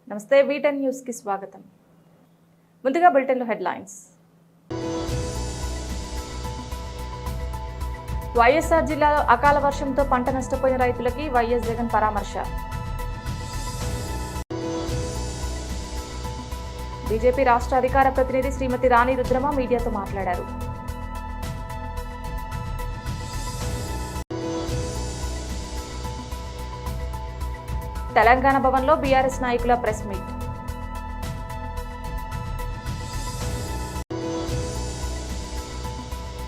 నమస్తే V10 news కి స్వాగతం. ముందుగా బులెటిన్ లో హెడ్లైన్స్. వైఎస్ఆర్ జిల్లాలో అకాల వర్షంతో పంట నష్టపోయిన రైతులకి వైఎస్ జగన్ పరామర్శ. బీజేపీ రాష్ట్ర అధికార ప్రతినిధి శ్రీమతి రాణి రుద్రమ మీడియాతో మాట్లాడారు. తెలంగాణ భవన్లో బీఆర్ఎస్ నాయకుల press meet.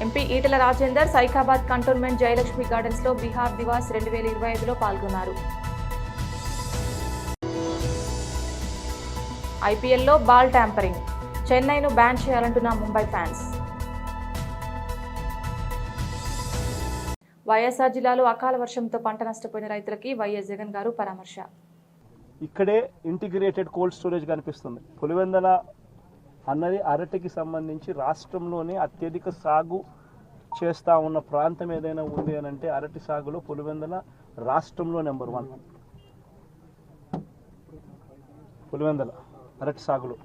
MP Etela Rajender సైకాబాద్ కంటోన్మెంట్ జయలక్ష్మి గార్డెన్స్ లో బీహార్ దివాస్ 2025లో పాల్గొన్నారు. ఐపీఎల్లో బాల్ ట్యాంపరింగ్, చెన్నైను బ్యాన్ చేయాలంటున్న ముంబై ఫ్యాన్స్. వైఎస్ఆర్ జిల్లాలో అకాల వర్షంతో పంట నష్టపోయిన రైతులకి వైఎస్ జగన్ గారు పరామర్శ. ఇక్కడే ఇంటిగ్రేటెడ్ కోల్డ్ స్టోరేజ్ కనిపిస్తుంది. పులివెందల అన్నది అరటికి సంబంధించి రాష్ట్రంలోనే అత్యధిక సాగు చేస్తూ ఉన్న ప్రాంతం ఏదైనా ఉంది అని అంటే అరటి సాగులో పులివెందల రాష్ట్రంలో నెంబర్ 1. పులివెందల అరటి సాగులో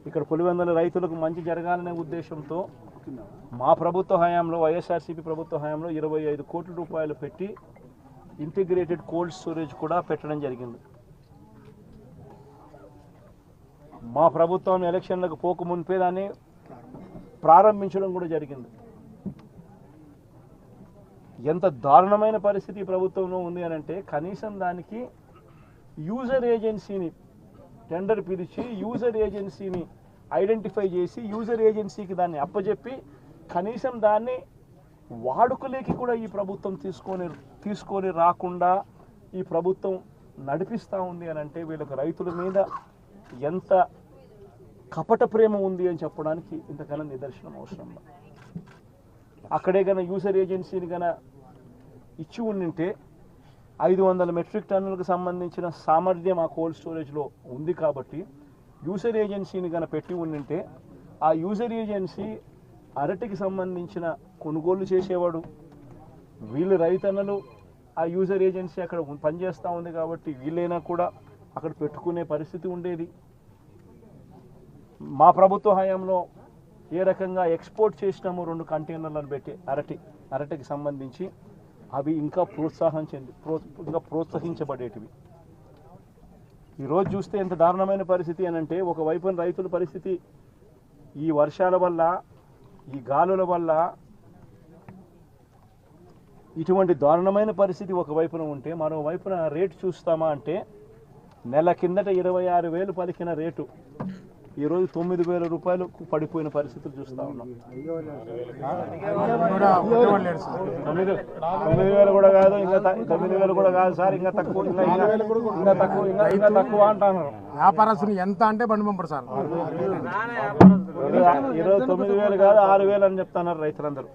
ఇక్కడ పులివెందల రైతులకు మంచి జరగాలనే ఉద్దేశంతో మా ప్రభుత్వ హయాంలో వైఎస్ఆర్సీపీ ప్రభుత్వ హయాంలో 25 కోట్ల రూపాయలు పెట్టి ఇంటిగ్రేటెడ్ కోల్డ్ స్టోరేజ్ కూడా పెట్టడం జరిగింది. మా ప్రభుత్వం ఎలక్షన్లకు పోక మునిపే దాన్ని ప్రారంభించడం కూడా జరిగింది. ఎంత దారుణమైన పరిస్థితి ప్రభుత్వంలో ఉంది అని అంటే కనీసం దానికి యూజర్ ఏజెన్సీని టెండర్ పిలిచి యూజర్ ఏజెన్సీని ఐడెంటిఫై చేసి యూజర్ ఏజెన్సీకి దాన్ని అప్పచెప్పి కనీసం దాన్ని వాడుకలేకి కూడా ఈ ప్రభుత్వం తీసుకొని రాకుండా ఈ ప్రభుత్వం నడిపిస్తూ ఉంది అని అంటే వీళ్ళకి రైతుల మీద ఎంత కపట ప్రేమ ఉంది అని చెప్పడానికి ఇంతకన్నా నిదర్శనం అవసరం. అక్కడే గన యూజర్ ఏజెన్సీని గన ఇచ్చి ఉండింటే 500 మెట్రిక్ టన్నులకు సంబంధించిన సామర్థ్యం ఆ కోల్డ్ స్టోరేజ్లో ఉంది కాబట్టి యూజర్ ఏజెన్సీని గన పెట్టి ఉండింటే ఆ యూజర్ ఏజెన్సీ అరటికి సంబంధించిన కొనుగోలు చేసేవాడు. వీళ్ళు రైతన్నలు ఆ యూజర్ ఏజెన్సీ అక్కడ పనిచేస్తూ ఉంది కాబట్టి వీళ్ళైనా కూడా అక్కడ పెట్టుకునే పరిస్థితి ఉండేది. మా ప్రభుత్వ హయాంలో ఏ రకంగా ఎక్స్పోర్ట్ చేసినామో 2 కంటైనర్లను పెట్టి అరటికి సంబంధించి అవి ఇంకా ప్రోత్సహించబడేటివి. ఈరోజు చూస్తే ఎంత దారుణమైన పరిస్థితి అని అంటే ఒకవైపున రైతుల పరిస్థితి ఈ వర్షాల వల్ల ఈ గాలుల వల్ల ఇటువంటి దారుణమైన పరిస్థితి ఒకవైపున ఉంటే మరోవైపున రేటు చూస్తామా అంటే నెల కిందట 26,000 పలికిన రేటు ఈరోజు 9,000 రూపాయలకు పడిపోయిన పరిస్థితులు చూస్తూ ఉన్నాం. 9,000 కూడా కాదు, ఇంకా 9,000 కూడా కాదు సార్, ఇంకా తక్కువ అంటున్నారు. వ్యాపారస్తులు ఎంత అంటే బండి పంపరు సార్. ఈరోజు 9,000 కాదు 6,000 అని చెప్తున్నారు రైతులందరూ.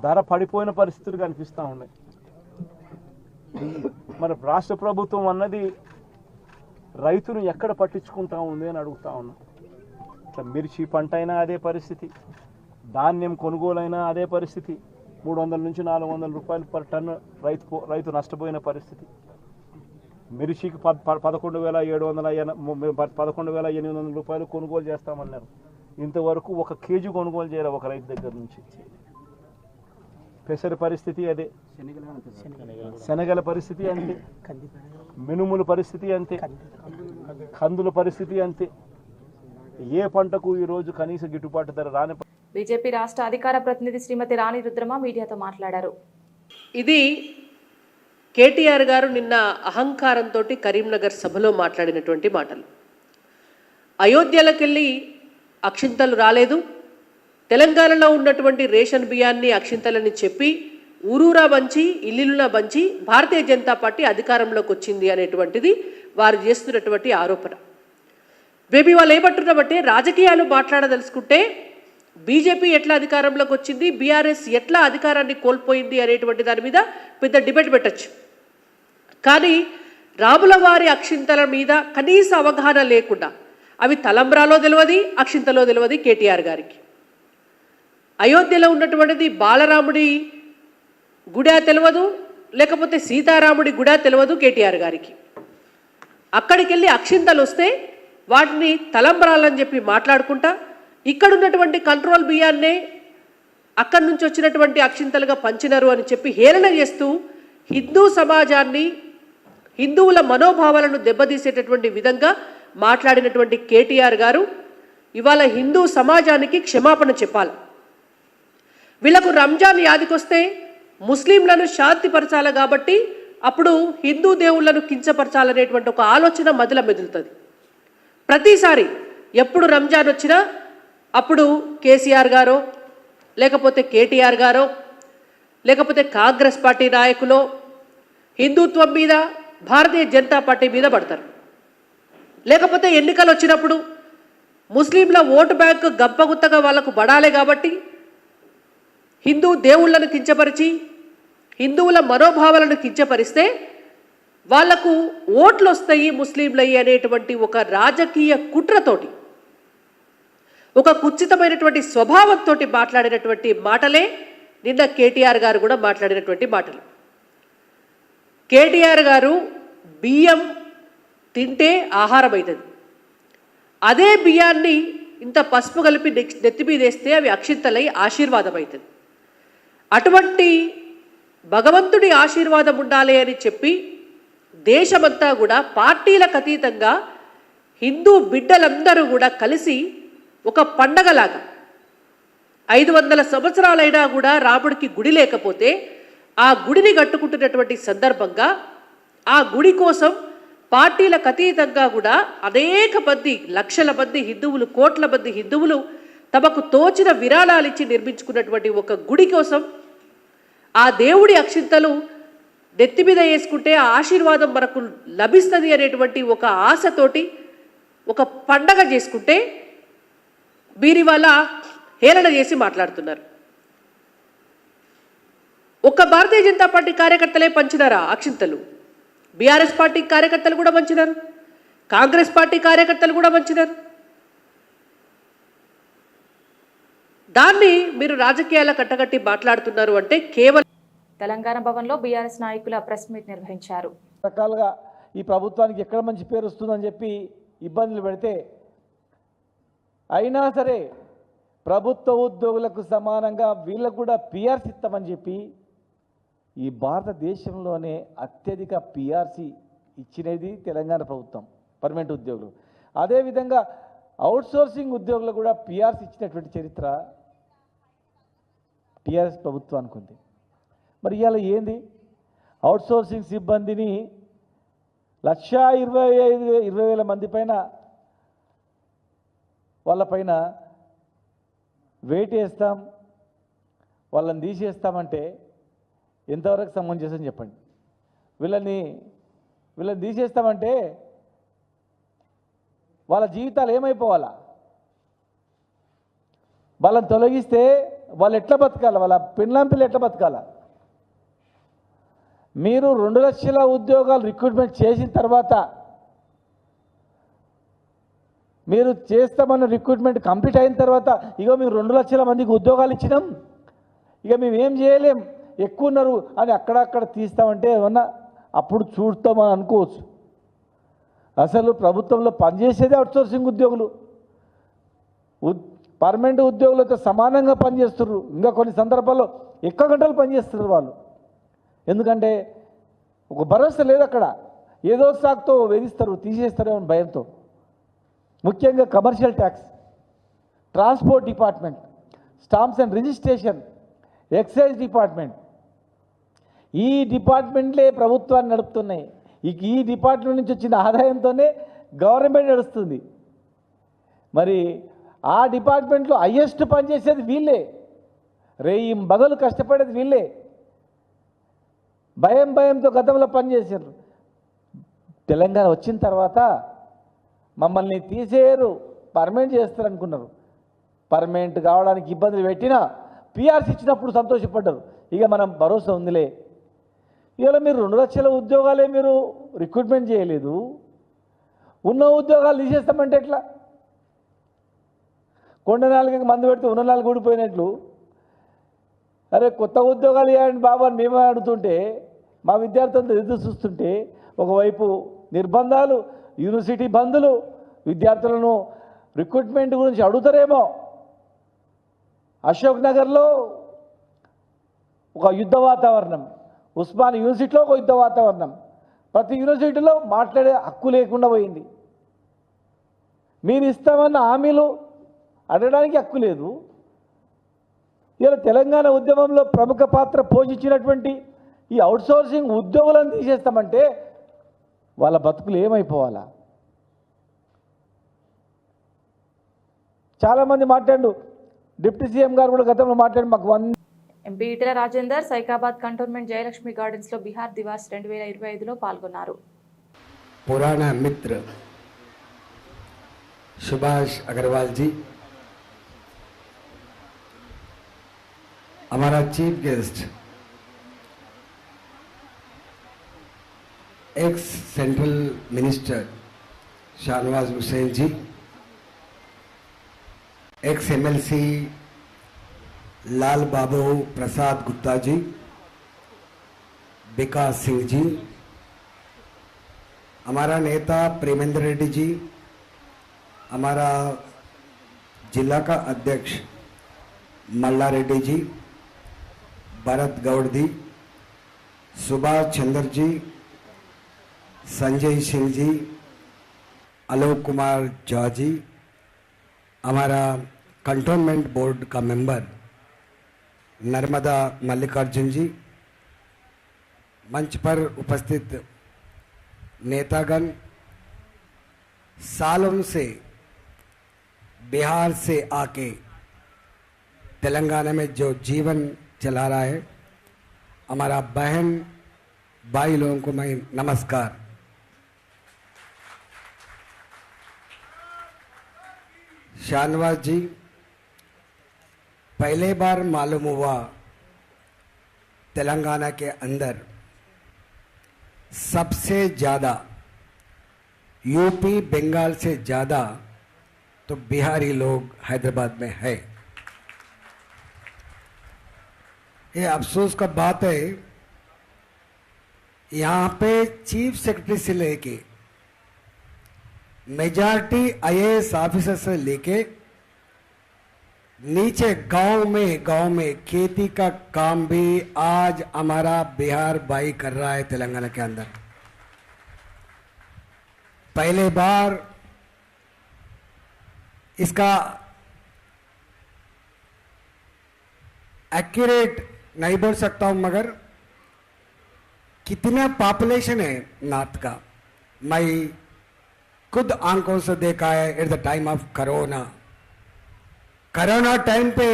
ధర పడిపోయిన పరిస్థితులు కనిపిస్తూ ఉన్నాయి. మరి రాష్ట్ర ప్రభుత్వం అన్నది రైతును ఎక్కడ పట్టించుకుంటా ఉంది అని అడుగుతా ఉన్నాం. ఇట్లా మిర్చి పంట అయినా అదే పరిస్థితి, ధాన్యం కొనుగోలైనా అదే పరిస్థితి. 300 నుంచి 400 రూపాయలు పర్ టన్ను రైతు నష్టపోయిన పరిస్థితి. మిర్చికి 11,800 రూపాయలు కొనుగోలు చేస్తామన్నారు. ఇంతవరకు 1 కేజీ కొనుగోలు చేయాలి ఒక రైతు దగ్గర నుంచి. పెసర పరిస్థితి అదే, శనగల పరిస్థితి అంతే, మినుముల పరిస్థితి అంతే, కందుల పరిస్థితి అంతే. ఏ పంటకు ఈరోజు కనీస గిట్టుబాటు ధర రాని. బీజేపీ రాష్ట్ర అధికార ప్రతినిధి శ్రీమతి రాణి రుద్రమ మీడియాతో మాట్లాడారు. ఇది కేటీఆర్ గారు నిన్న అహంకారంతో కరీంనగర్ సభలో మాట్లాడినటువంటి మాటలు. అయోధ్యలోకెళ్ళి అక్షింతలు రాలేదు, తెలంగాణలో ఉన్నటువంటి రేషన్ బియ్యాన్ని అక్షింతలని చెప్పి ఊరూరా బంచి ఇల్లులా బంచి భారతీయ జనతా పార్టీ అధికారంలోకి వచ్చింది అనేటువంటిది వారు చేస్తున్నటువంటి ఆరోపణ. బేబీ వాళ్ళు ఏమంటున్నామంటే రాజకీయాలు మాట్లాడదలుచుకుంటే బీజేపీ ఎట్లా అధికారంలోకి వచ్చింది, బీఆర్ఎస్ ఎట్లా అధికారాన్ని కోల్పోయింది అనేటువంటి దాని మీద పెద్ద డిబేట్ పెట్టచ్చు. కానీ రాముల వారి అక్షింతల మీద కనీస అవగాహన లేకుండా అవి తలంబ్రాలో తెలియదు, అక్షింతలో తెలియదు కేటీఆర్ గారికి. అయోధ్యలో ఉన్నటువంటిది బాలరాముడి గుడా తెలియదు, లేకపోతే సీతారాముడి గుడా తెలియదు కేటీఆర్ గారికి. అక్కడికి వెళ్ళి అక్షింతలు వస్తే వాటిని తలంబ్రాలని చెప్పి మాట్లాడుకుంటా ఇక్కడ ఉన్నటువంటి కంట్రోల్ బియ్యాన్నే అక్కడి నుంచి వచ్చినటువంటి అక్షింతలుగా పంచినారు అని చెప్పి హేళన చేస్తూ హిందూ సమాజాన్ని హిందువుల మనోభావాలను దెబ్బతీసేటటువంటి విధంగా మాట్లాడినటువంటి కేటీఆర్ గారు ఇవాళ హిందూ సమాజానికి క్షమాపణ చెప్పాలి. వీళ్లకు రంజాన్ యాదికొస్తే ముస్లింలను శాంతిపరచాలి కాబట్టి అప్పుడు హిందూ దేవుళ్లను కించపరచాలనేటువంటి ఒక ఆలోచన మదిల మెదులుతుంది. ప్రతిసారి ఎప్పుడు రంజాన్ వచ్చినా అప్పుడు కేసీఆర్ గారో లేకపోతే కేటీఆర్ గారో లేకపోతే కాంగ్రెస్ పార్టీ నాయకులో హిందుత్వం మీద భారతీయ జనతా పార్టీ మీద పడతారు. లేకపోతే ఎన్నికలు వచ్చినప్పుడు ముస్లింల ఓటు బ్యాంకు గంపగుత్తగా వాళ్లకు పడాలి కాబట్టి హిందూ దేవుళ్లను కించపరిచి హిందువుల మనోభావాలను కించపరిస్తే వాళ్లకు ఓట్లు వస్తాయి ముస్లింలయ్యి అనేటువంటి ఒక రాజకీయ కుట్రతోటి ఒక కుచితమైనటువంటి స్వభావంతో మాట్లాడినటువంటి మాటలే నిన్న కేటీఆర్ గారు కూడా మాట్లాడినటువంటి మాటలు. కేటీఆర్ గారు బియ్యం తింటే ఆహారం అవుతుంది, అదే బియ్యాన్ని ఇంత పసుపు కలిపి నెత్తి మీద వేస్తే అవి అక్షింతలై ఆశీర్వాదం అవుతుంది. అటువంటి భగవంతుడి ఆశీర్వాదం ఉండాలి అని చెప్పి దేశమంతా కూడా పార్టీలకు అతీతంగా హిందూ బిడ్డలందరూ కూడా కలిసి ఒక పండగలాగా 500 సంవత్సరాలైనా కూడా రాముడికి గుడి లేకపోతే ఆ గుడిని కట్టుకుంటున్నటువంటి సందర్భంగా ఆ గుడి కోసం పార్టీలకు అతీతంగా కూడా అనేక మంది లక్షల మంది హిందువులు కోట్ల మంది హిందువులు తమకు తోచిన విరాళాలు ఇచ్చి నిర్మించుకున్నటువంటి ఒక గుడి కోసం ఆ దేవుడి అక్షింతలు నెత్తి మీద వేసుకుంటే ఆ ఆశీర్వాదం మనకు లభిస్తుంది అనేటువంటి ఒక ఆశతోటి ఒక పండగ చేసుకుంటే వీరి వల్ల హేళన చేసి మాట్లాడుతున్నారు. ఒక్క భారతీయ జనతా పార్టీ కార్యకర్తలే పంచినారా అక్షింతలు? బీఆర్ఎస్ పార్టీ కార్యకర్తలు కూడా పంచినారు, కాంగ్రెస్ పార్టీ కార్యకర్తలు కూడా పంచినారు. దాన్ని మీరు రాజకీయాల కట్టగట్టి మాట్లాడుతున్నారు అంటే కేవలం. తెలంగాణ భవన్లో బీఆర్ఎస్ నాయకుల ప్రెస్ మీట్ నిర్వహించారు. రకాలుగా ఈ ప్రభుత్వానికి ఎక్కడ మంచి పేరు వస్తుందని చెప్పి ఇబ్బందులు పెడితే అయినా సరే ప్రభుత్వ ఉద్యోగులకు సమానంగా వీళ్ళకు కూడా పిఆర్సీ ఇస్తామని చెప్పి ఈ భారతదేశంలోనే అత్యధిక పిఆర్సీ ఇచ్చినది తెలంగాణ ప్రభుత్వం పర్మనెంట్ ఉద్యోగులు. అదేవిధంగా అవుట్సోర్సింగ్ ఉద్యోగులు కూడా పిఆర్సీ ఇచ్చినటువంటి చరిత్ర టీఆర్ఎస్ ప్రభుత్వానికి ఉంది. మరి ఇవాళ ఏంది అవుట్సోర్సింగ్ సిబ్బందిని 1,25,000 మంది పైన వాళ్ళపైన వెయిట్ వేస్తాం, వాళ్ళని తీసేస్తామంటే ఎంతవరకు సమంజసం చెప్పండి? వీళ్ళని తీసేస్తామంటే వాళ్ళ జీవితాలు ఏమైపోవాలా? వాళ్ళని తొలగిస్తే వాళ్ళు ఎట్లా బతకాలి? వాళ్ళ పిల్లలు ఎట్లా బతకాలా? మీరు 2 లక్షల ఉద్యోగాలు రిక్రూట్మెంట్ చేసిన తర్వాత మీరు చేస్తామన్న రిక్రూట్మెంట్ కంప్లీట్ అయిన తర్వాత ఇగో మేము 2 లక్షల మందికి ఉద్యోగాలు ఇచ్చినాం, ఇక మేము ఏం చేయలేం, ఎక్కువ ఉన్నారు అని అక్కడక్కడ తీస్తామంటే ఏమన్నా అప్పుడు చూస్తామని అనుకోవచ్చు. అసలు ప్రభుత్వంలో పనిచేసేదే అవుట్సోర్సింగ్ ఉద్యోగులు, పర్మనెంట్ ఉద్యోగులతో సమానంగా పనిచేస్తున్నారు. ఇంకా కొన్ని సందర్భాల్లో ఎక్కువ గంటలు పనిచేస్తున్నారు వాళ్ళు. ఎందుకంటే ఒక భరోసా లేదు అక్కడ, ఏదో సాకుతో వేధిస్తారు, తీసేస్తారేమో భయంతో. ముఖ్యంగా commercial tax, transport department, stamps and registration, excise department, ఈ డిపార్ట్మెంట్లే ప్రభుత్వాన్ని నడుపుతున్నాయి. ఈ డిపార్ట్మెంట్ నుంచి వచ్చిన ఆదాయంతోనే గవర్నమెంట్ నడుస్తుంది. మరి ఆ డిపార్ట్మెంట్లో హైయెస్ట్ పనిచేసేది వీళ్ళే, రేయి బగలు కష్టపడేది వీళ్ళే. భయంతో గతంలో పనిచేశారు. తెలంగాణ వచ్చిన తర్వాత మమ్మల్ని తీసేయరు, పర్మనెంట్ చేస్తారనుకున్నారు. పర్మనెంట్ కావడానికి ఇబ్బందులు పెట్టినా పిఆర్సీ ఇచ్చినప్పుడు సంతోషపడ్డారు. ఇక మనం భరోసా ఉందిలే. ఇవాళ మీరు 2 లక్షల ఉద్యోగాలే మీరు రిక్రూట్మెంట్ చేయలేదు, ఉన్న ఉద్యోగాలు తీసేస్తామంటే ఎట్లా? కొండ 4 మంది పెడితే ఉన్న 4 ఊడిపోయినట్లు. అరే కొత్త ఉద్యోగాలు ఇవ్వండి బాబు అని మేమే అడుగుతుంటే, మా విద్యార్థులతో ఎదురు చూస్తుంటే ఒకవైపు నిర్బంధాలు, యూనివర్సిటీ బందులు, విద్యార్థులను రిక్రూట్మెంట్ గురించి అడుగుతారేమో. అశోక్ నగర్లో ఒక యుద్ధ వాతావరణం, ఉస్మాన్ యూనివర్సిటీలో ఒక యుద్ధ వాతావరణం, ప్రతి యూనివర్సిటీలో మాట్లాడే హక్కు లేకుండా పోయింది. మీరు ఇస్తామన్న హామీలు అడగడానికి హక్కు లేదు. ఇలా తెలంగాణ ఉద్యమంలో ప్రముఖ పాత్ర పోషించినటువంటి ఈ అవుట్సోర్సింగ్ ఉద్యోగులను తీసేస్తామంటే వాళ్ళ బతుకులు ఏమైపోవాలా? చాలామంది మాట్లాడు, డిప్యూటీ సీఎం గారు కూడా గతంలో మాట్లాడి మాకు ఎంపీ ఈటెల రాజేందర్ సైకాబాద్ కంటోన్మెంట్ జయలక్ష్మి గార్డెన్స్లో బిహార్ దివాస్ 2025లో పాల్గొన్నారు. पुराना मित्र सुभाष अग्रवाल जी, हमारा chief guest ex central minister Shahnawaz Hussain ji, ex MLC Lal Babu Prasad Gupta ji, Vikas Singh ji, हमारा नेता प्रेमेंद्र रेड्डी जी, हमारा जिला का अध्यक्ष मल्ला रेड्डी जी, भरत गौड़ जी, सुभाष चंद्र जी, संजय सिंह जी, आलोक कुमार झा जी, हमारा कंटोनमेंट बोर्ड का मेंबर नर्मदा मल्लिकार्जुन जी, मंच पर उपस्थित नेतागण, सालों से बिहार से आके तेलंगाना में जो जीवन चला रहा है, हमारा बहन भाई लोगों को मैं नमस्कार। शाहनवाज जी, पहले बार मालूम हुआ तेलंगाना के अंदर सबसे ज़्यादा यूपी बंगाल से ज़्यादा तो बिहारी लोग हैदराबाद में है। ये अफसोस का बात है, यहाँ पे चीफ सेक्रेटरी से लेके मेजॉरिटी आईएएस ऑफिसर से लेके नीचे गांव में खेती का काम भी आज हमारा बिहार भाई कर रहा है तेलंगाना के अंदर। पहले बार इसका एक्यूरेट नहीं बोल सकता हूं, मगर कितना पॉपुलेशन है नॉर्थ का मैं खुद आंखों से देखा है। At the time of corona time पे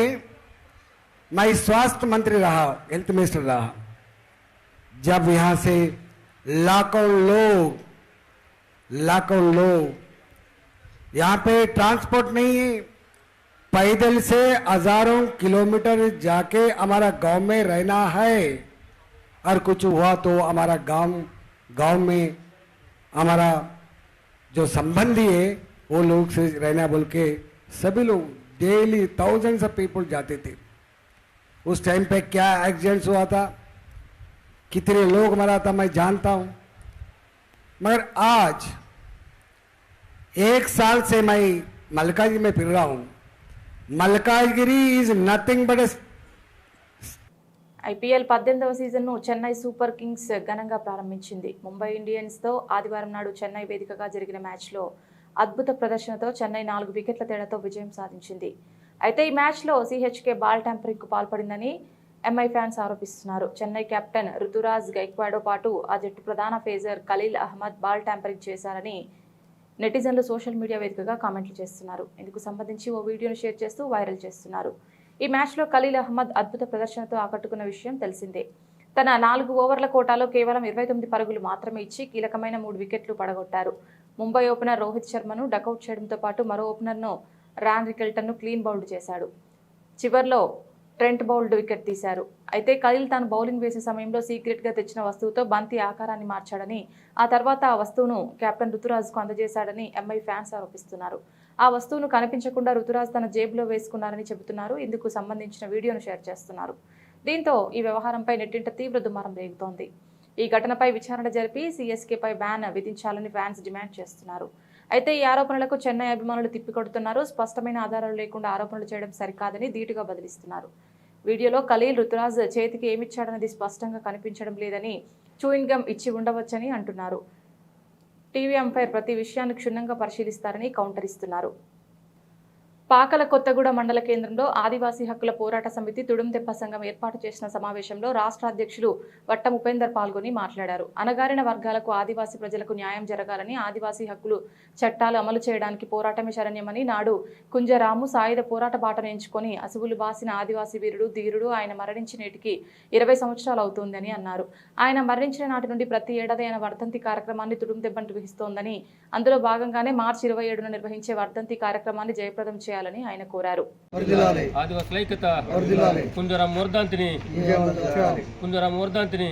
मैं स्वास्थ्य मंत्री रहा, हेल्थ मिनिस्टर रहा, जब यहां से लाखों लोग यहाँ पे ट्रांसपोर्ट नहीं है, पैदल से हजारों किलोमीटर जाके हमारा गांव में रहना है, और कुछ हुआ तो हमारा गांव में हमारा जो संबंधी है वो लोग से रहना बोल के सभी लोग डेली थाउजेंड्स ऑफ पीपल जाते थे। उस टाइम पे क्या एक्सीडेंट्स हुआ था, कितने लोग मरा था मैं जानता हूं, मगर आज 1 साल से मैं मल्काजगिरी में फिर रहा हूं। Malkajgiri is nothing but IPL 18వ సీజన్ను చెన్నై సూపర్ కింగ్స్ ఘనంగా ప్రారంభించింది. ముంబై ఇండియన్స్తో ఆదివారం నాడు చెన్నై వేదికగా జరిగిన మ్యాచ్లో అద్భుత ప్రదర్శనతో చెన్నై 4 వికెట్ల తేడాతో విజయం సాధించింది. అయితే ఈ మ్యాచ్లో సిహెచ్కే బాల్ ట్యాంపరింగ్కు పాల్పడిందని ఎంఐ ఫ్యాన్స్ ఆరోపిస్తున్నారు. చెన్నై కెప్టెన్ రుతురాజ్ గైక్వాడ్తో పాటు ఆ జట్టు ప్రధాన pacer Khaleel Ahmed ball tampering చేశారని నెటిజన్లు సోషల్ మీడియా వేదికగా కామెంట్లు చేస్తున్నారు. ఇందుకు సంబంధించి ఓ వీడియోను షేర్ చేస్తూ వైరల్ చేస్తున్నారు. ఈ మ్యాచ్లో ఖలీల్ అహ్మద్ అద్భుత ప్రదర్శనతో ఆకట్టుకున్న విషయం తెలిసిందే. తన 4 ఓవర్ల కోటాలో కేవలం 29 పరుగులు మాత్రమే ఇచ్చి కీలకమైన 3 వికెట్లు పడగొట్టారు. ముంబై ఓపెనర్ రోహిత్ శర్మను డకౌట్ చేయడంతో పాటు మరో ఓపెనర్ను రాన్ రికెల్టన్ను క్లీన్ బౌల్డ్ చేశాడు. చివర్లో ట్రెంట్ బౌల్డ్ వికెట్ తీశారు. అయితే ఖలీల్ తాను బౌలింగ్ వేసే సమయంలో సీక్రెట్గా తెచ్చిన వస్తువుతో బంతి ఆకారాన్ని మార్చాడని, ఆ తర్వాత ఆ వస్తువును కెప్టెన్ రుతురాజ్కు అందజేశాడని ఎంఐ ఫ్యాన్స్ ఆరోపిస్తున్నారు. ఆ వస్తువును కనిపించకుండా రుతురాజ్ తన జేబులో వేసుకున్నారని చెబుతున్నారు. ఇందుకు సంబంధించిన వీడియోను షేర్ చేస్తున్నారు. దీంతో ఈ వ్యవహారంపై నెట్టింట తీవ్ర దుమారం రేగుతోంది. ఈ ఘటనపై విచారణ జరిపి సీఎస్కేపై బ్యాన్ విధించాలని ఫ్యాన్స్ డిమాండ్ చేస్తున్నారు. అయితే ఈ ఆరోపణలకు చెన్నై అభిమానులు తిప్పికొడుతున్నారు. స్పష్టమైన ఆధారాలు లేకుండా ఆరోపణలు చేయడం సరికాదని ధీటుగా బదిలిస్తున్నారు. వీడియోలో ఖలీల్ రుతురాజ్ చేతికి ఏమిచ్చాడన్నది స్పష్టంగా కనిపించడం లేదని, చూయింగ్ గమ్ ఇచ్చి ఉండవచ్చని అంటున్నారు. టీవీ అంపైర్ ప్రతి విషయాన్ని క్షుణ్ణంగా పరిశీలిస్తారని కౌంటర్ ఇస్తున్నారు. పాకల కొత్తగూడ మండల కేంద్రంలో ఆదివాసీ హక్కుల పోరాట సమితి తుడుందెప్ప సంఘం ఏర్పాటు చేసిన సమావేశంలో రాష్ట్ర అధ్యక్షులు వట్టం ఉపేందర్ పాల్గొని మాట్లాడారు. అణగారిన వర్గాలకు ఆదివాసీ ప్రజలకు న్యాయం జరగాలని, ఆదివాసీ హక్కులు చట్టాలు అమలు చేయడానికి పోరాటమే శరణ్యమని నాడు కుంజరాము సాయుధ పోరాట బాటను ఎంచుకొని అసువులు బాసిన ఆదివాసీ వీరుడు ధీరుడు. ఆయన మరణించి నేటికి 20 సంవత్సరాలు అవుతోందని అన్నారు. ఆయన మరణించిన నాటి నుండి ప్రతి ఏడాది ఆయన వర్ధంతి కార్యక్రమాన్ని తుడుందెబ్బ నిర్వహిస్తోందని, అందులో భాగంగానే మార్చి 27న నిర్వహించే వర్ధంతి కార్యక్రమాన్ని జయప్రదం చేయాలని ఆయన కోరారు. ఆదివాసుల ఐక్యత, కుంజరాం వర్ధంతిని, కుంజరాం వర్ధంతిని,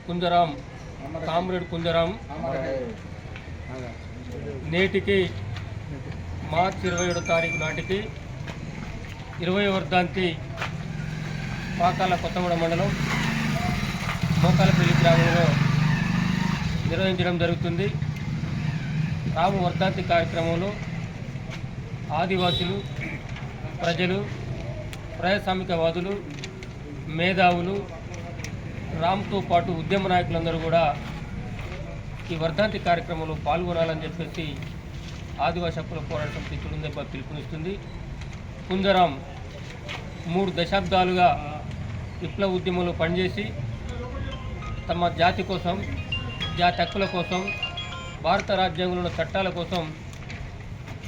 కుంజరాం కామ్రేడ్ కుంజరాం నేటికి మార్చి 27వ తారీఖు నాటికి 20వ వర్ధంతి పాకాల కొత్తగూడ మండలం మోకాలపల్లి గ్రామంలో నిర్వహించడం జరుగుతుంది. రాము వర్ధంతి కార్యక్రమంలో ఆదివాసులు, ప్రజలు, ప్రజాస్వామికవాదులు, మేధావులు, రామ్తో పాటు ఉద్యమ నాయకులందరూ కూడా ఈ వర్ధంతి కార్యక్రమంలో పాల్గొనాలని చెప్పేసి ఆదివాసీ హక్కుల పోరాట సమితి తుడుందెబ్బ పిలుపునిస్తుంది. కుంజరాం 3 దశాబ్దాలుగా విప్లవ ఉద్యమంలో పనిచేసి తమ జాతి కోసం, జాతి హక్కుల కోసం, భారత రాజ్యాంగంలో చట్టాల కోసం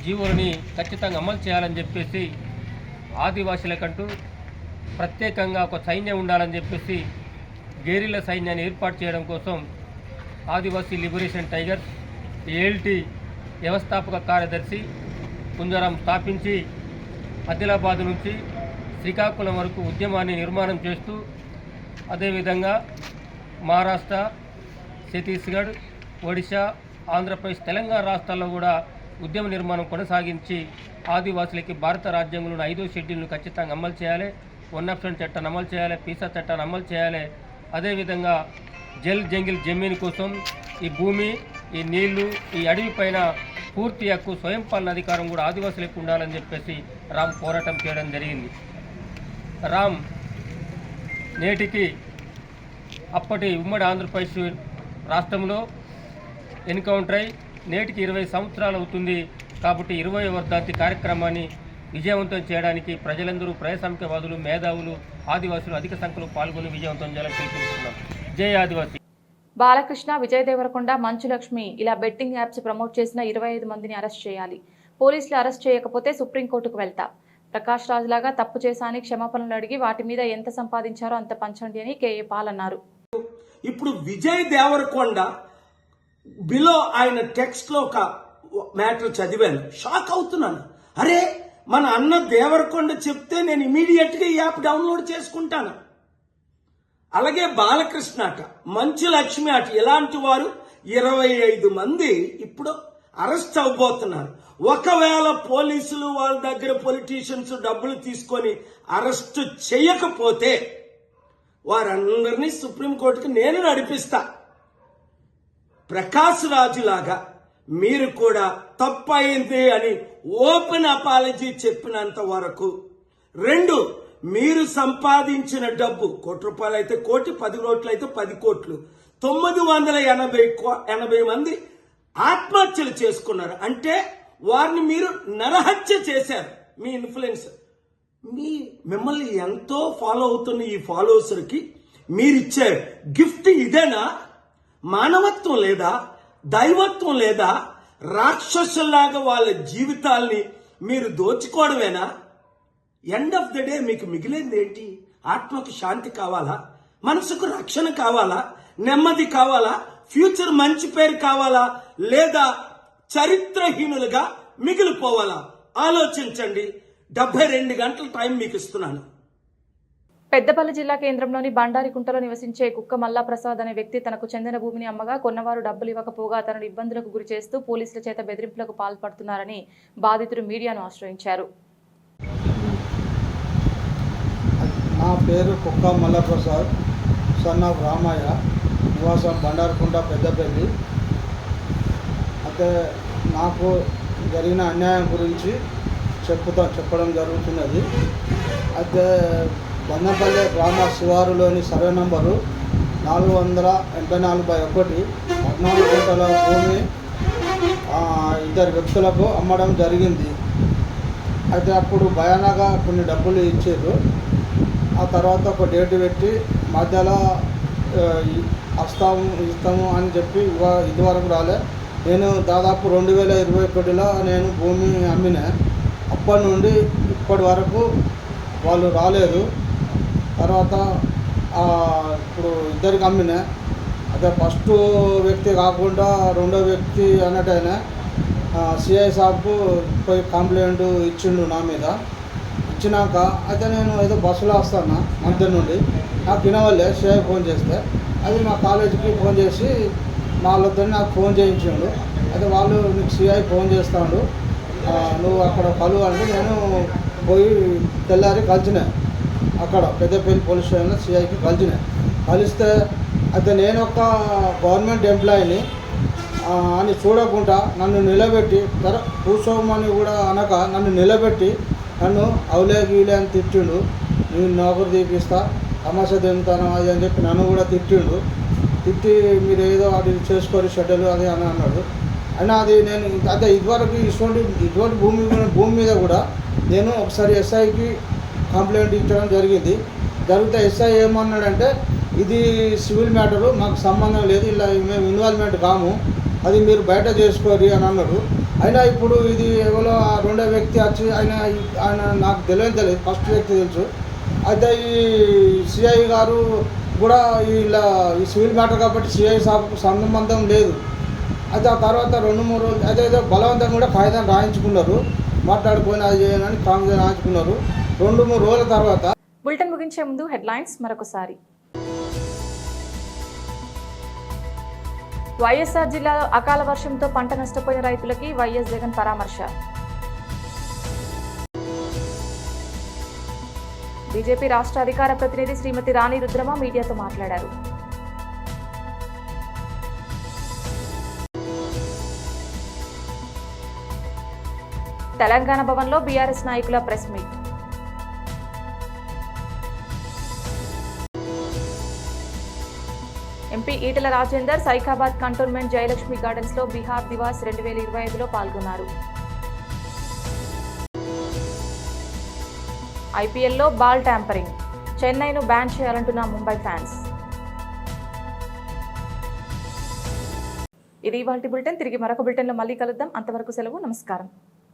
జీవులని ఖచ్చితంగా అమలు చేయాలని చెప్పేసి ఆదివాసీలకంటూ ప్రత్యేకంగా ఒక సైన్యం ఉండాలని చెప్పేసి గెరిల్లా సైన్యాన్ని ఏర్పాటు చేయడం కోసం ఆదివాసీ లిబరేషన్ టైగర్స్ ఏఎల్టీ వ్యవస్థాపక కార్యదర్శి కుంజరాం స్థాపించి ఆదిలాబాద్ నుంచి శ్రీకాకుళం వరకు ఉద్యమాన్ని నిర్మాణం చేస్తూ, అదేవిధంగా మహారాష్ట్ర, ఛత్తీస్గఢ్, ఒడిశా, ఆంధ్రప్రదేశ్, తెలంగాణ రాష్ట్రాల్లో కూడా ఉద్యమ నిర్మాణం కొనసాగించి ఆదివాసులకి భారత రాజ్యాంగంలోని 5వ షెడ్యూల్ను ఖచ్చితంగా అమలు చేయాలి, 1 చట్టాన్ని అమలు చేయాలి, పీసా చట్టాన్ని అమలు చేయాలి. అదేవిధంగా జల్ జంగిల్ జమీన్ కోసం ఈ భూమి, ఈ నీళ్లు, ఈ అడవి పైన పూర్తి హక్కు, స్వయం పాలన అధికారం కూడా ఆదివాసులకు ఉండాలని చెప్పేసి రామ్ పోరాటం చేయడం జరిగింది. రామ్ నేటికి అప్పటి ఉమ్మడి ఆంధ్రప్రదేశ్ రాష్ట్రంలో ఎన్కౌంటర్ అయి నేటికి 20 సంవత్సరాలు అవుతుంది. కాబట్టి 20వ వర్ధంతి కార్యక్రమాన్ని విజయవంతం చేయడానికి ప్రజలందరూ, ప్రజాస్వామికవాదులు, మేధావులు, ఆదివాసులు అధిక సంఖ్యలో పాల్గొని విజయవంతం చేయాలని పిలుపునిస్తున్నాం. జై ఆదివాసీ. బాలకృష్ణ, విజయ్ దేవరకొండ, మంచు లక్ష్మి ఇలా బెట్టింగ్ యాప్స్ ప్రమోట్ చేసిన 25 మందిని అరెస్ట్ చేయాలి. పోలీసులు అరెస్ట్ చేయకపోతే సుప్రీంకోర్టుకు వెళ్తా. ప్రకాష్ రాజ్ లాగా తప్పు చేశాని క్షమాపణలు అడిగి వాటి మీద ఎంత సంపాదించారో అంత పంచండి అని కేఏ పాల్ అన్నారు. ఇప్పుడు విజయ్ దేవరకొండ బిలో ఆయన టెక్స్ట్ లో ఒక మ్యాటర్ చదివాను, షాక్ అవుతున్నాను. అరే, మన అన్న దేవరకొండ చెప్తే నేను ఇమీడియట్ గా ఈ యాప్ డౌన్లోడ్ చేసుకుంటాను. అలాగే బాలకృష్ణ అట, మంచు లక్ష్మి అట, ఇలాంటి వారు 25 మంది ఇప్పుడు అరెస్ట్ అవబోతున్నారు. ఒకవేళ పోలీసులు వాళ్ళ దగ్గర పొలిటీషియన్స్ డబ్బులు తీసుకొని అరెస్ట్ చేయకపోతే వారందరినీ సుప్రీంకోర్టుకి నేను నడిపిస్తా. ప్రకాష్ రాజు లాగా మీరు కూడా తప్పయింది అని ఓపెన్ అపాలజీ చెప్పినంత వరకు, 2 మీరు సంపాదించిన డబ్బు ₹1 అయితే 1 కోటి, 10 కోట్లు అయితే 10 కోట్లు, 980 మంది ఆత్మహత్యలు చేసుకున్నారు. అంటే వారిని మీరు నరహత్య చేశారు. మీ ఇన్ఫ్లుయెన్స్, మిమ్మల్ని ఎంతో ఫాలో అవుతున్న ఈ ఫాలోవర్స్కి మీరిచ్చే గిఫ్ట్ ఇదేనా? మానవత్వం లేదా? దైవత్వం లేదా? రాక్షసుల్లాగా వాళ్ళ జీవితాల్ని మీరు దోచుకోవడమేనా? ఎండ్ ఆఫ్ ద డే మీకు మిగిలింది ఏంటి? ఆత్మకు శాంతి కావాలా? మనసుకు రక్షణ కావాలా? నెమ్మది కావాలా? ఫ్యూచర్ మంచి పేరు కావాలా? లేదా చరిత్రహీనులుగా మిగిలిపోవాలా? ఆలోచించండి. 72 గంటల టైం మీకు ఇస్తున్నాను. పెద్దపల్లి జిల్లా కేంద్రంలోని బండారికుంటలో నివసించే కుక్క మల్లా ప్రసాద్ అనే వ్యక్తి తనకు చెందిన భూమిని అమ్మగా కొన్నవారు డబ్బులు ఇవ్వకపోగా తనను ఇబ్బందులకు గురి చేస్తూ పోలీసుల చేత బెదిరింపులకు పాల్పడుతున్నారని బాధితులు మీడియాను ఆశ్రయించారు. మా పేరు కుక్క మల్లప్రసాద్, సన్ ఆఫ్ రామయ్య, నివాసం బండారుకుంట పెద్దపల్లి. అయితే నాకు జరిగిన అన్యాయం గురించి చెప్పడం జరుగుతున్నది. అయితే బందంపల్లి గ్రామ శివారులోని సర్వే నంబరు 484/1 14 గుంటల భూమి ఇద్దరు వ్యక్తులకు అమ్మడం జరిగింది. అయితే అప్పుడు భయానగా కొన్ని డబ్బులు ఇచ్చారు. ఆ తర్వాత ఒక డేట్ పెట్టి మధ్యలో ఇస్తాము అని చెప్పి ఇదివరకు రాలే. నేను దాదాపు 2021లో నేను భూమి అమ్మిన. అప్పటి నుండి ఇప్పటి వరకు వాళ్ళు రాలేదు. తర్వాత ఇప్పుడు ఇద్దరికి అమ్మిన. అదే ఫస్ట్ వ్యక్తి కాకుండా రెండో వ్యక్తి అన్నట్టయినా సిఐ సాబ్కు పోయి కంప్లైంట్ ఇచ్చిండు నా మీద. ఇచ్చినాక అయితే నేను ఏదో బస్సులో వస్తాను మధ్య నుండి, నాకు వినవల్లే సిఐ ఫోన్ చేస్తే అది మా కాలేజీకి ఫోన్ చేసి వాళ్ళతో నాకు ఫోన్ చేయించిండు. అయితే వాళ్ళు నీకు సిఐ ఫోన్ చేస్తాడు, నువ్వు అక్కడ కలువు అంటే నేను పోయి తెల్లారి కలిసిన. అక్కడ పెద్దపల్లి పోలీస్ స్టేషన్లో సిఐకి కలిస్తే అయితే నేను ఒక గవర్నమెంట్ ఎంప్లాయీని అని చూడకుండా నన్ను నిలబెట్టి కూర్చోమని కూడా అనక నన్ను నిలబెట్టి నన్ను అవులే గీలే అని తిట్టిండు. నేను నౌకరు తీపిస్తా, తమాషా తింటాను అది అని చెప్పి నన్ను కూడా తిట్టిండు. తిట్టి మీరు ఏదో అది చేసుకోరు షెడ్యూల్ అది అని అన్నాడు. అయినా అది నేను అదే ఇదివరకు ఇటువంటి భూమి మీద కూడా నేను ఒకసారి ఎస్ఐకి కంప్లైంట్ ఇచ్చడం జరిగితే ఎస్ఐ ఏమన్నాడంటే ఇది సివిల్ మ్యాటరు, మాకు సంబంధం లేదు, ఇలా మేము ఇన్వాల్వ్మెంట్ కాము, అది మీరు బయట చేసుకోరు అని అన్నాడు. అయినా ఇప్పుడు ఇది ఎవరో రెండో వ్యక్తి వచ్చి ఆయన నాకు తెలియదు, ఫస్ట్ వ్యక్తి తెలుసు. అయితే ఈ సిఐ గారు కూడా ఇలా ఈ సివిల్ మ్యాటర్ కాబట్టి సిఐ సాబ్కు సంబంధం లేదు. అయితే ఆ తర్వాత 2-3 రోజులు అయితే ఏదో బలవంతంగా కూడా కాగితం రాయించుకున్నారు, మాట్లాడుకొని అది చేయని కాగితం రాయించుకున్నారు. 2-3 రోజుల తర్వాత బులెటిన్ ముగించే ముందు హెడ్లైన్స్ మరొకసారి. వైఎస్ఆర్ జిల్లాలో అకాల వర్షంతో పంట నష్టపోయిన రైతులకి వైఎస్ జగన్ పరామర్శ. బీజేపీ రాష్ట్ర అధికార ప్రతినిధి శ్రీమతి రాణి రుద్రమ మీడియాతో మాట్లాడారు. తెలంగాణ భవన్లో బీఆర్ఎస్ నాయకుల press meet. MP Etela Rajender సైకాబాద్ కంటోన్మెంట్ జయలక్ష్మి గార్డెన్స్ లో బీహార్ దివాస్ 2025లో పాల్గొన్నారు. ఐపీఎల్లో బాల్ ట్యాంపరింగ్, చెన్నైను బ్యాన్ చేయాలంటున్న ముంబై ఫ్యాన్స్. ఇది ఇవాల్టి బులెటిన్. తిరిగి మరొక బులెటిన్లో మళ్ళీ కలుద్దాం. అంతవరకు సెలవు. నమస్కారం.